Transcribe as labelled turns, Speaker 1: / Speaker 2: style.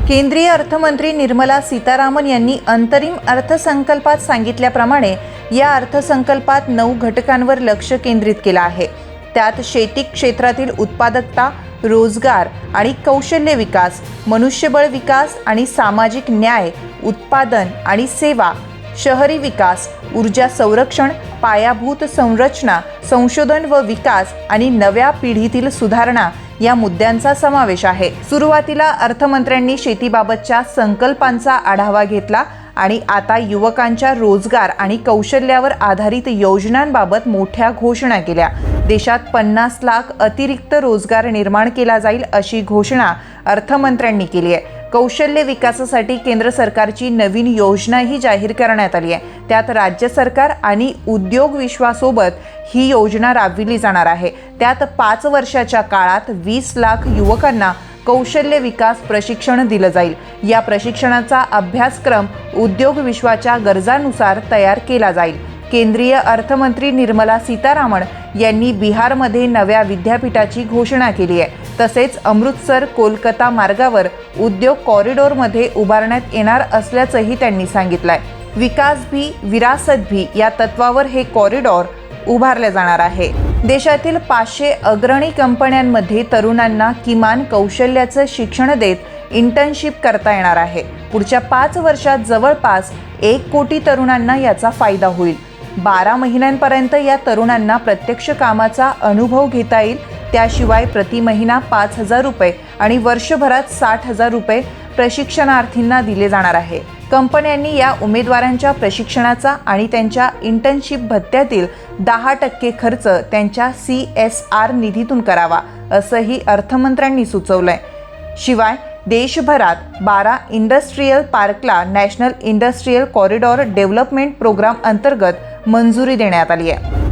Speaker 1: केंद्रीय अर्थमंत्री निर्मला सीतारामन यांनी अंतरिम अर्थसंकल्पात सांगितल्याप्रमाणे या अर्थसंकल्पात 9 घटकांवर लक्ष केंद्रित केलं आहे। त्यात शेती क्षेत्रातील उत्पादकता, रोजगार आणि कौशल्य विकास, मनुष्यबळ विकास आणि सामाजिक न्याय, उत्पादन आणि सेवा, शहरी विकास, ऊर्जा संरक्षण, पायाभूत संरचना, संशोधन व विकास आणि नव्या पिढीतील सुधारणा या मुद्द्यांचा समावेश आहे। सुरुवातीला अर्थमंत्र्यांनी शेतीबाबतच्या संकल्पांचा आढावा घेतला आणि आता युवकांच्या रोजगार आणि कौशल्यावर आधारित योजनांबाबत मोठ्या घोषणा केल्या। देशात 50 लाख अतिरिक्त रोजगार निर्माण केला जाईल अशी घोषणा अर्थमंत्र्यांनी केली आहे। कौशल्य विकासासाठी केंद्र सरकारची नवीन योजनाही जाहीर करण्यात आली आहे। त्यात राज्य सरकार आणि उद्योग विश्वासोबत ही योजना राबविली जाणार आहे। त्यात 5 वर्षाच्या काळात 20 लाख युवकांना कौशल्य विकास प्रशिक्षण दिलं जाईल। या प्रशिक्षणाचा अभ्यासक्रम उद्योग विश्वाच्या गरजांनुसार तयार केला जाईल। केंद्रीय अर्थमंत्री निर्मला सीतारामन यांनी बिहारमध्ये नव्या विद्यापीठाची घोषणा केली आहे। तसेच अमृतसर कोलकाता मार्गावर उद्योग कॉरिडॉरमध्ये उभारण्यात येणार असल्याचंही त्यांनी सांगितलंय। विकास भी विरासत भी या तत्वावर हे कॉरिडॉर उभारले जाणार आहे। देशातील 500 अग्रणी कंपन्यांमध्ये तरुणांना किमान कौशल्याचं शिक्षण देत इंटर्नशिप करता येणार आहे। पुढच्या 5 वर्षात जवळपास 1 कोटी तरुणांना याचा फायदा होईल। 12 महिन्यांपर्यंत या तरुणांना प्रत्यक्ष कामाचा अनुभव घेता येईल। त्याशिवाय प्रति महिना 5,000 रुपये आणि वर्षभरात 60,000 रुपये प्रशिक्षणार्थींना दिले जाणार आहे। कंपन्यांनी या उमेदवारांच्या प्रशिक्षणाचा आणि त्यांच्या इंटर्नशिप भत्त्यातील 10% खर्च त्यांच्या CSR निधीतून करावा असंही अर्थमंत्र्यांनी सुचवलंय। शिवाय देशभरात 12 इंडस्ट्रियल पार्कला national industrial corridor development programme अंतर्गत मंजुरी देण्यात आली आहे।